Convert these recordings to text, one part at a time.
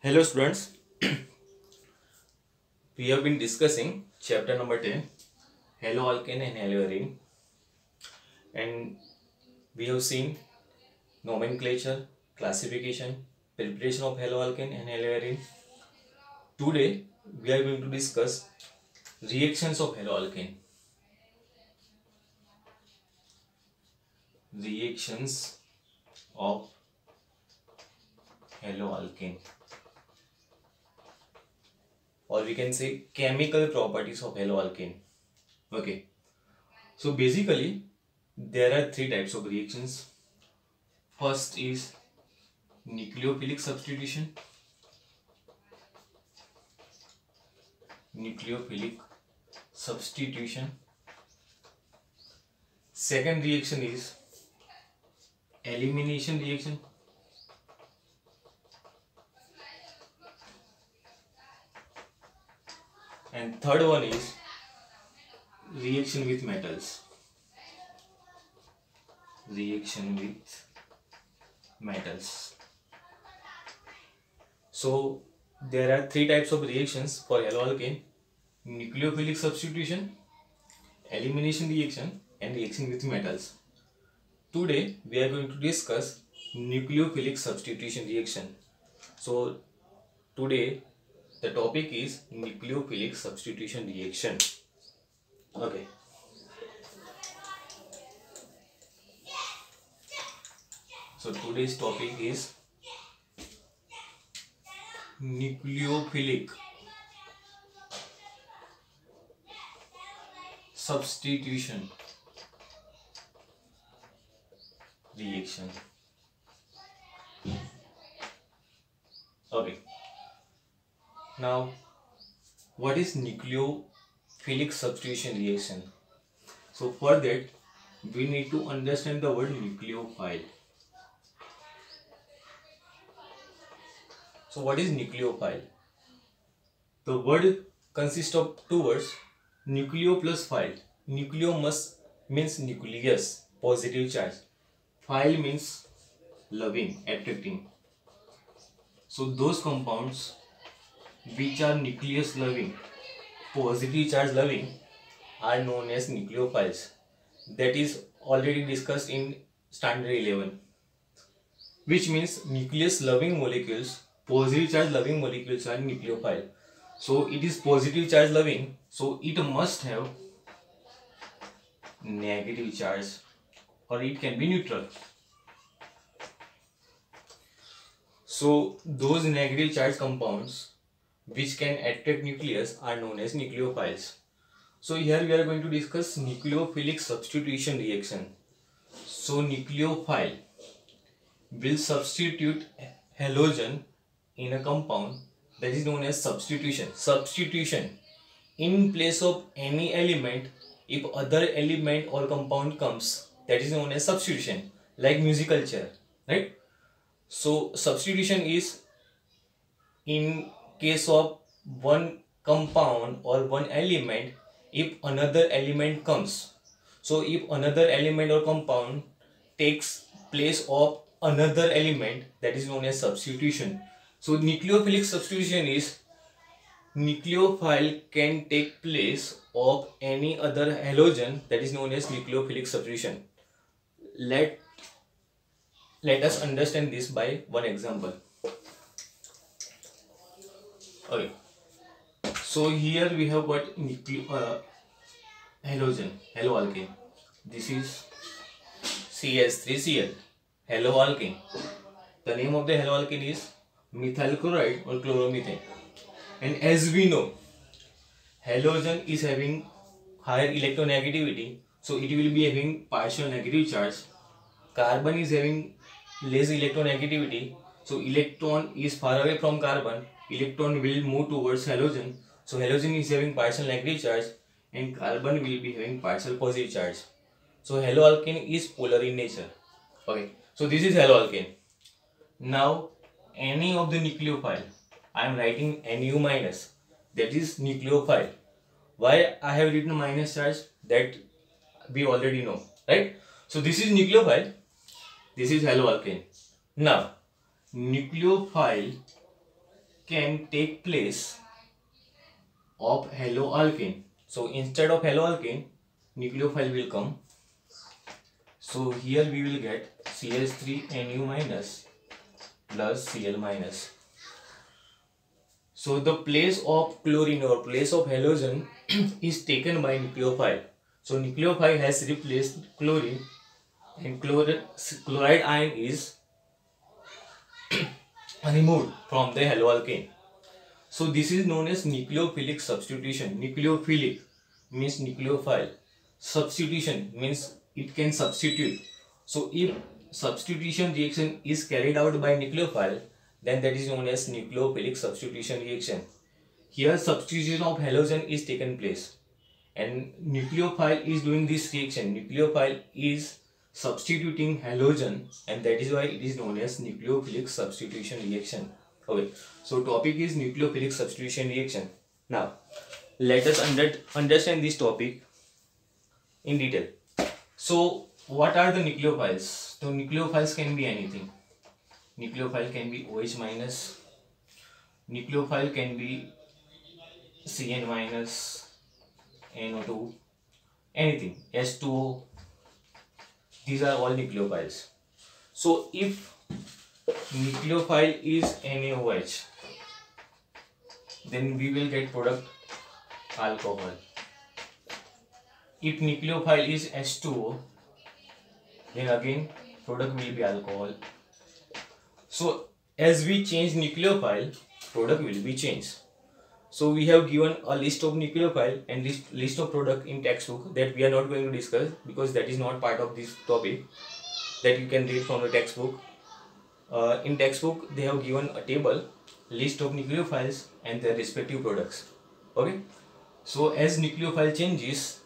Hello students, we have been discussing chapter number 10, haloalkane and haloarine, and we have seen nomenclature, classification, preparation of haloalkane and haloarine. Today we are going to discuss reactions of haloalkane. Reactions of haloalkane, or we can say chemical properties of haloalkane. Okay, so basically there are three types of reactions. First is nucleophilic substitution. Second reaction is elimination reaction. And third one is reaction with metals. So there are three types of reactions for haloalkane: nucleophilic substitution, elimination reaction, and reaction with metals. Today we are going to discuss nucleophilic substitution reaction. So today the topic is nucleophilic substitution reaction. Okay. So today's topic is nucleophilic substitution reaction. Okay. Now, what is nucleophilic substitution reaction? So for that, we need to understand the word nucleophile. So what is nucleophile? The word consists of two words, nucleo plus phile. Nucleo means nucleus, positive charge. Phile means loving, attracting. So those compounds which are nucleus loving, positive charge loving, are known as nucleophiles. That is already discussed in standard 11. Which means nucleus loving molecules, positive charge loving molecules are nucleophile. So it is positive charge loving, so it must have negative charge, or it can be neutral. So those negative charge compounds which can attract nucleus are known as nucleophiles. So here we are going to discuss nucleophilic substitution reaction. So nucleophile will substitute halogen in a compound, that is known as substitution. Substitution in place of any element, if other element or compound comes, that is known as substitution, like musical chair, right? So substitution is in case of one compound or one element, if another element comes. So if another element or compound takes place of another element, that is known as substitution. So nucleophilic substitution is nucleophile can take place of any other halogen, that is known as nucleophilic substitution. Let us understand this by one example. Okay. So here we have got haloalkane. This is CH3Cl, haloalkane. The name of the haloalkane is methyl chloride or chloromethane. And as we know, halogen is having higher electronegativity, so it will be having partial negative charge. Carbon is having less electronegativity, so electron is far away from carbon, electron will move towards halogen. So halogen is having partial negative charge and carbon will be having partial positive charge. So haloalkane is polar in nature. Okay, so this is haloalkane. Now any of the nucleophile, I am writing Nu minus, that is nucleophile. Why I have written minus charge, that we already know, right? So this is nucleophile, this is haloalkane. Now nucleophile can take place of haloalkane. So instead of haloalkane, nucleophile will come. So here we will get CH3Nu minus plus Cl minus. So the place of chlorine or place of halogen is taken by nucleophile. So nucleophile has replaced chlorine and chloride ion is removed from the haloalkane. So this is known as nucleophilic substitution. Nucleophilic means nucleophile. Substitution means it can substitute. So if substitution reaction is carried out by nucleophile, then that is known as nucleophilic substitution reaction. Here substitution of halogen is taken place and nucleophile is doing this reaction. Nucleophile is substituting halogen and that is why it is known as nucleophilic substitution reaction. Okay, so topic is nucleophilic substitution reaction. Now let us understand this topic in detail. So what are the nucleophiles? So nucleophiles can be anything. Nucleophile can be OH minus, nucleophile can be Cn minus, NO2, anything, H2O. These are all nucleophiles. So if nucleophile is NaOH, then we will get product alcohol. If nucleophile is H2O, then again product will be alcohol. So as we change nucleophile, product will be changed. So we have given a list of nucleophile and list of product in textbook that we are not going to discuss because that is not part of this topic, that you can read from the textbook. In textbook they have given a table, list of nucleophiles and their respective products. Okay, so as nucleophile changes,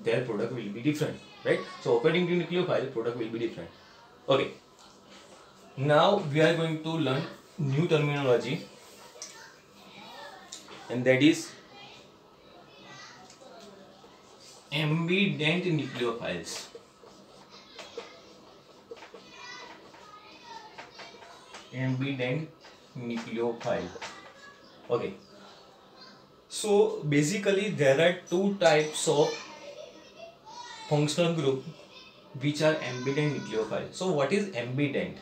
their product will be different, right? So according to nucleophile, product will be different. Okay, now we are going to learn new terminology, and that is ambident nucleophiles. Ambident nucleophile. Okay, so basically there are two types of functional group which are ambident nucleophile. So what is ambident?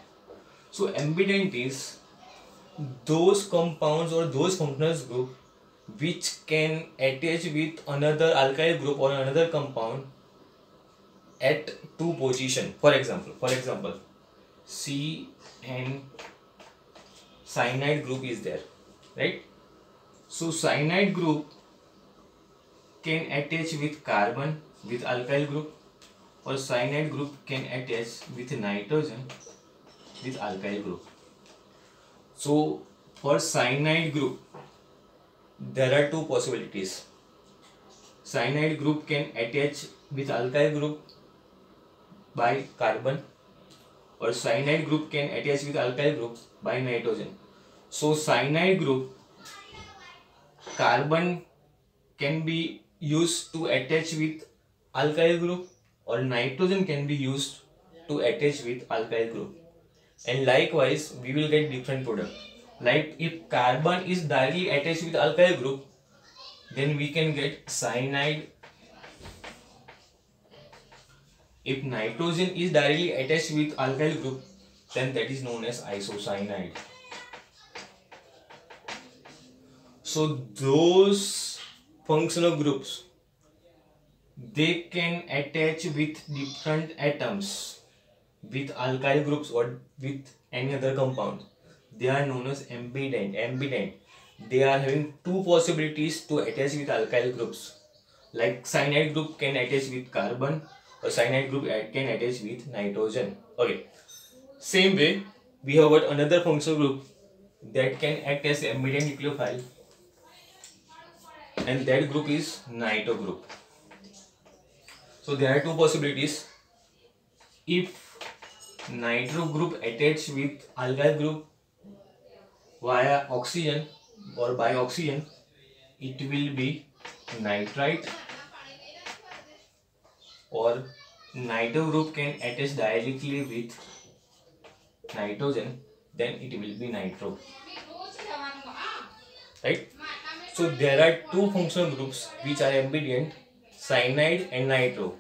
So ambident is those compounds or those functional group which can attach with another alkyl group or another compound at two position. For example, CN cyanide group is there, right? So cyanide group can attach with carbon with alkyl group, or cyanide group can attach with nitrogen with alkyl group. So for cyanide group there are two possibilities. Cyanide group can attach with alkyl group by carbon, or cyanide group can attach with alkyl group by nitrogen. So cyanide group, carbon can be used to attach with alkyl group, or nitrogen can be used to attach with alkyl group. And likewise we will get different product. Like if carbon is directly attached with alkyl group, then we can get cyanide. If nitrogen is directly attached with alkyl group, then that is known as isocyanide. So those functional groups, they can attach with different atoms with alkyl groups or with any other compound. They are known as ambident. They are having two possibilities to attach with alkyl groups. Like cyanide group can attach with carbon, or cyanide group can attach with nitrogen. Okay. Same way, we have got another functional group that can act as ambident nucleophile, and that group is nitro group. So there are two possibilities. If nitro group attach with alkyl group via oxygen or by oxygen, it will be nitrite, or nitro group can attach directly with nitrogen, then it will be nitro. right? So there are two functional groups which are ambient, cyanide and nitro.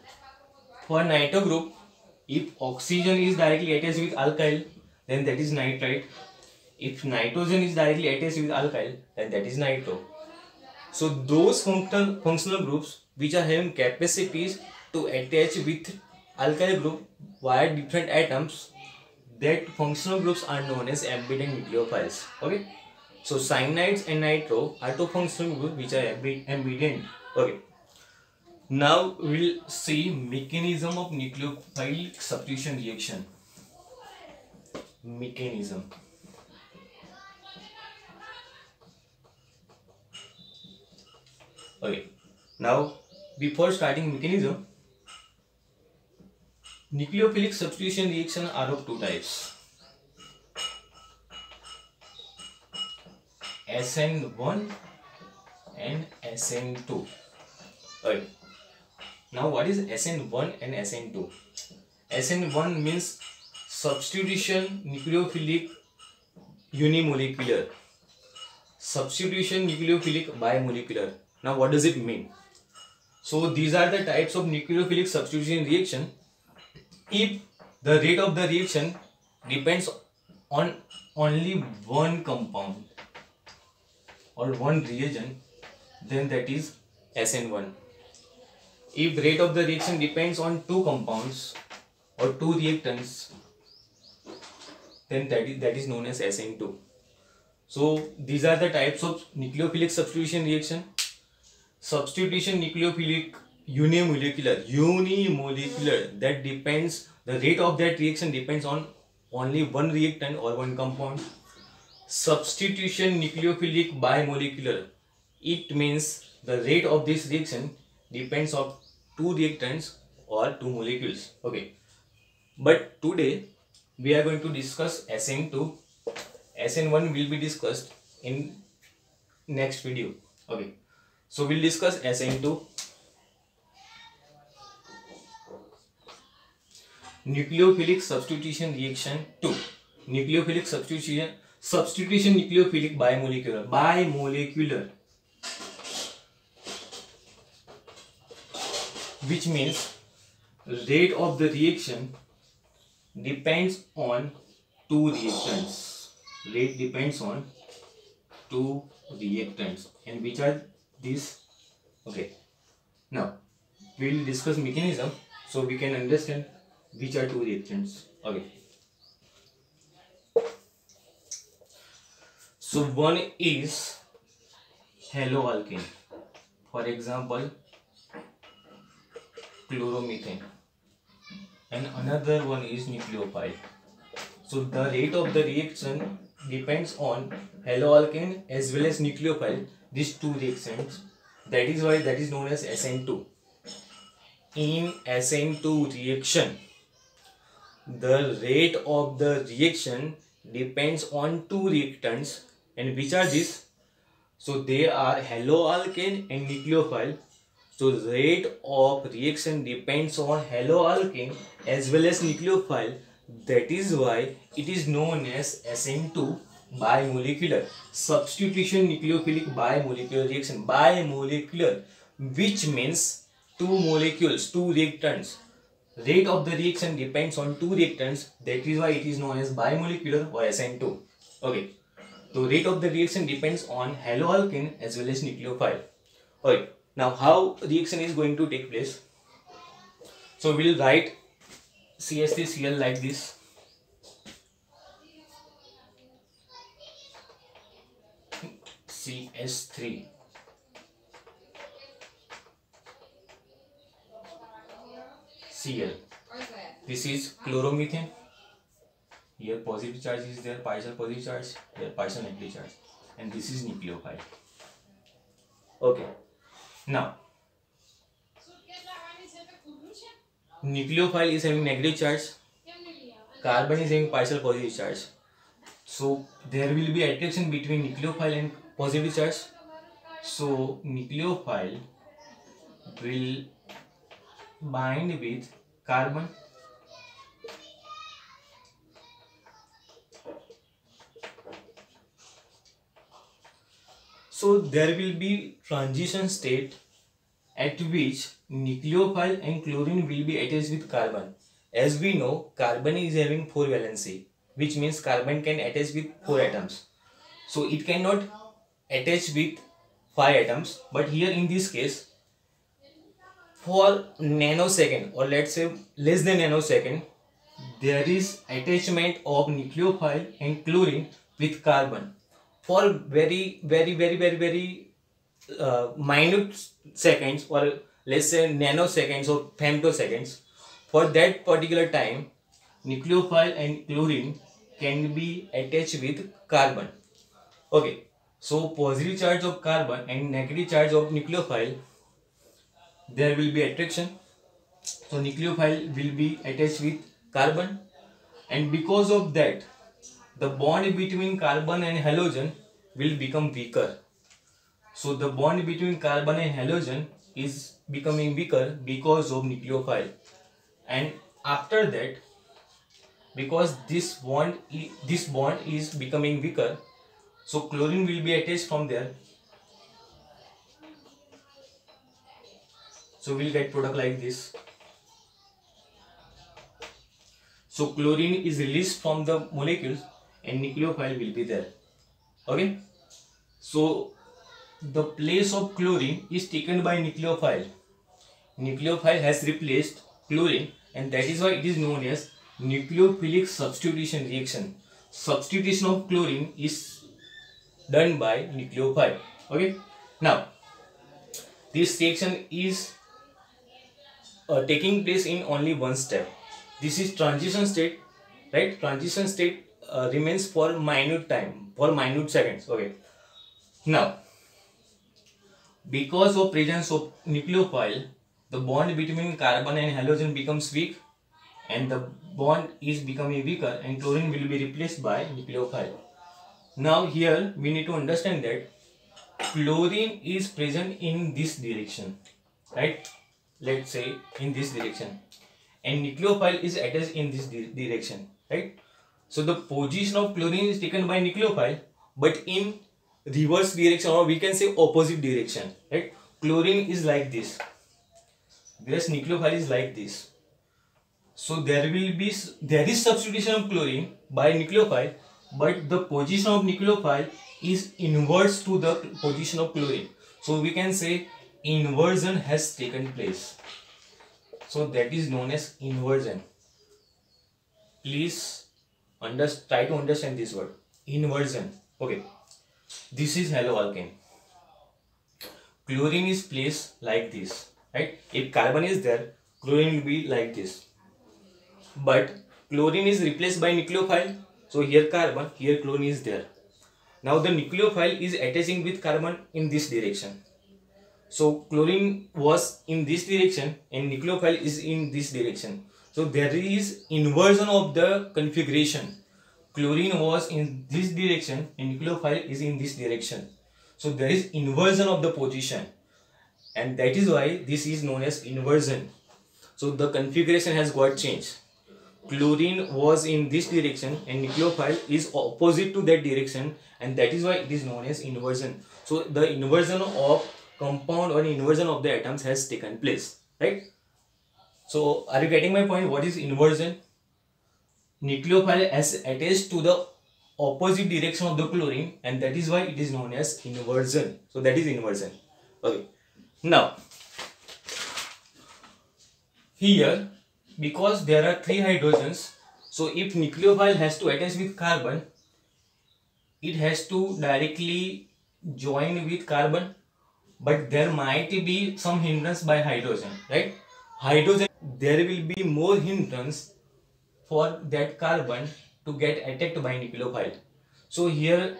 For nitro group, if oxygen is directly attached with alkyl, then that is nitrite. If nitrogen is directly attached with alkyl, then that is nitro. So those functional groups which are having capacities to attach with alkyl group via different atoms, that functional groups are known as ambient nucleophiles. Okay. So cyanides and nitro are two functional groups which are ambient. Okay. Now we'll see mechanism of nucleophile substitution reaction. Mechanism. Okay. Now before starting mechanism, nucleophilic substitution reaction are of two types. SN1 and SN2. Okay. Now what is SN1 and SN2? SN1 means substitution nucleophilic unimolecular. Substitution nucleophilic bimolecular. Now what does it mean? So these are the types of nucleophilic substitution reaction. If the rate of the reaction depends on only one compound or one reagent, then that is SN1. If rate of the reaction depends on two compounds or two reactants, then that is known as SN2. So these are the types of nucleophilic substitution reaction. Substitution nucleophilic unimolecular, that depends, the rate of that reaction depends on only one reactant or one compound. Substitution nucleophilic bimolecular, it means the rate of this reaction depends on two reactants or two molecules. Okay, but today we are going to discuss SN2. SN1 will be discussed in next video. Okay, so we'll discuss SN2. Nucleophilic substitution reaction 2. Nucleophilic substitution nucleophilic bimolecular, which means rate of the reaction depends on two reactants. Rate depends on two reactants, and which are these? Okay, now we will discuss mechanism so we can understand which are two reactants. Okay, so one is haloalkane, for example chloromethane, and another one is nucleophile. So the rate of the reaction depends on haloalkane as well as nucleophile, these two reactions. That is why that is known as SN2. In SN2 reaction, the rate of the reaction depends on two reactants, and which are these? So they are haloalkane and nucleophile. So rate of reaction depends on haloalkane as well as nucleophile. That is why it is known as SN2 bimolecular. Substitution nucleophilic bimolecular reaction. Bimolecular, which means two molecules, two reactants. Rate of the reaction depends on two reactants. That is why it is known as bimolecular or SN2. Okay. So rate of the reaction depends on haloalkane as well as nucleophile. Okay. Now how reaction is going to take place? So we will write CH3Cl like this. CH3. Cl. This is chloromethane. Here positive charge is there, partial positive charge, here partial negative charge, and this is nucleophile. Okay. Now, nucleophile is having negative charge, carbon is having partial positive charge. So there will be attraction between nucleophile and positive charge. So nucleophile will bind with carbon. So there will be transition state at which nucleophile and chlorine will be attached with carbon. As we know, carbon is having 4 valency, which means carbon can attach with 4 atoms. So it cannot attach with 5 atoms, but here in this case, for nanosecond or let's say less than nanosecond, there is attachment of nucleophile and chlorine with carbon for very minute seconds, or let's say nanoseconds or femtoseconds. For that particular time, nucleophile and chlorine can be attached with carbon. Okay, so positive charge of carbon and negative charge of nucleophile, there will be attraction. So nucleophile will be attached with carbon, and because of that, the bond between carbon and halogen will become weaker. So the bond between carbon and halogen is becoming weaker because of nucleophile, and after that, because this bond is becoming weaker, so chlorine will be attached from there. So we'll get product like this. So chlorine is released from the molecules and nucleophile will be there. Okay. So the place of chlorine is taken by nucleophile. Nucleophile has replaced chlorine, and that is why it is known as nucleophilic substitution reaction. Substitution of chlorine is done by nucleophile. Okay. Now this reaction is taking place in only one step. This is transition state, right? Transition state remains for minute time, for minute seconds. Okay. Now, because of presence of nucleophile, the bond between carbon and halogen becomes weak, and the bond is becoming weaker, and chlorine will be replaced by nucleophile. Now here we need to understand that chlorine is present in this direction, right? Let's say in this direction, and nucleophile is attached in this direction, right? So the position of chlorine is taken by nucleophile, but in reverse direction, or we can say opposite direction, right? Chlorine is like this, whereas nucleophile is like this. So there is substitution of chlorine by nucleophile, but the position of nucleophile is inverse to the position of chlorine. So we can say inversion has taken place. So that is known as inversion. Please try to understand this word, inversion. Okay, this is haloalkane. Chlorine is placed like this, right? If carbon is there, chlorine will be like this. But chlorine is replaced by nucleophile. So here carbon, here chlorine is there. Now the nucleophile is attaching with carbon in this direction. So chlorine was in this direction and nucleophile is in this direction. So there is inversion of the configuration. Chlorine was in this direction and nucleophile is in this direction. So there is inversion of the position, and that is why this is known as inversion. So the configuration has got changed. Chlorine was in this direction and nucleophile is opposite to that direction, and that is why it is known as inversion. So the inversion of compound or inversion of the atoms has taken place, right? So are you getting my point? What is inversion? Nucleophile is attached to the opposite direction of the chlorine, and that is why it is known as inversion. So that is inversion. Okay. Now here, because there are 3 hydrogens, so if nucleophile has to attach with carbon, it has to directly join with carbon, but there might be some hindrance by hydrogen, right? Hydrogen, there will be more hindrance for that carbon to get attacked by nucleophile. So here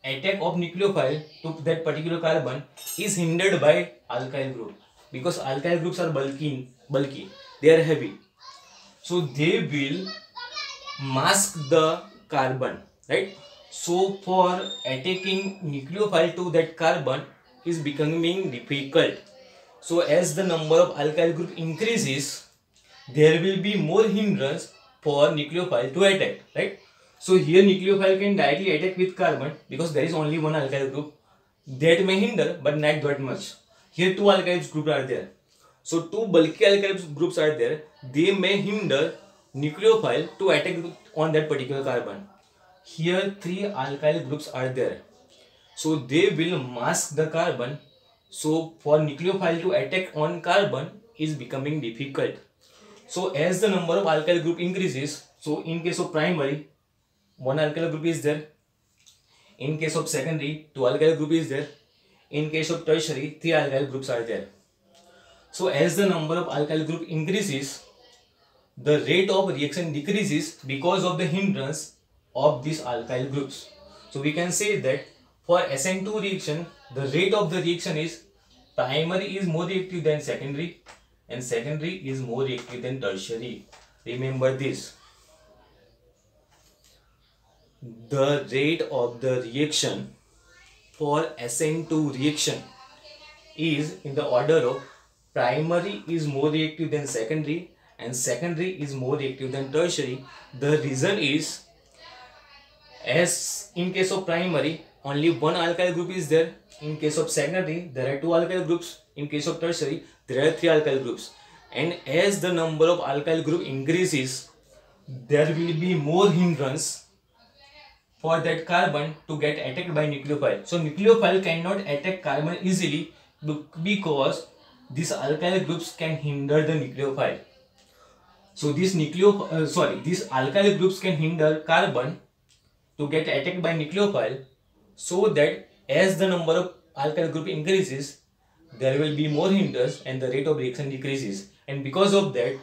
attack of nucleophile to that particular carbon is hindered by alkyl group, because alkyl groups are bulky, they are heavy. So they will mask the carbon, right? So for attacking nucleophile to that carbon is becoming difficult. So as the number of alkyl group increases, there will be more hindrance for nucleophile to attack, right? So here nucleophile can directly attack with carbon because there is only one alkyl group, that may hinder but not that much. Here two alkyl groups are there. So two bulky alkyl groups are there. They may hinder nucleophile to attack on that particular carbon. Here three alkyl groups are there. So they will mask the carbon. So for nucleophile to attack on carbon is becoming difficult. So as the number of alkyl group increases, so in case of primary, one alkyl group is there. In case of secondary, two alkyl group is there. In case of tertiary, three alkyl groups are there. So as the number of alkyl group increases, the rate of reaction decreases because of the hindrance of these alkyl groups. So we can say that for SN2 reaction, the rate of the reaction is primary is more reactive than secondary and secondary is more reactive than tertiary. Remember this. The rate of the reaction for SN2 reaction is in the order of primary is more reactive than secondary and secondary is more reactive than tertiary. The reason is, as in case of primary only one alkyl group is there, in case of secondary there are two alkyl groups, in case of tertiary there are three alkyl groups, and as the number of alkyl group increases, there will be more hindrance for that carbon to get attacked by nucleophile. So nucleophile cannot attack carbon easily because these alkyl groups can hinder the nucleophile. So these alkyl groups can hinder carbon to get attacked by nucleophile, so that as the number of alkyl group increases, there will be more hindrance and the rate of reaction decreases, and because of that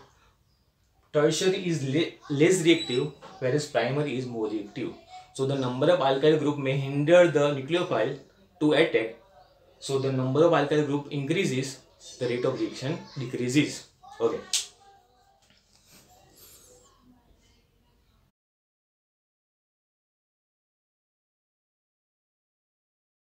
tertiary is less reactive whereas primary is more reactive. So the number of alkyl group may hinder the nucleophile to attack. So the number of alkyl group increases, the rate of reaction decreases. Okay.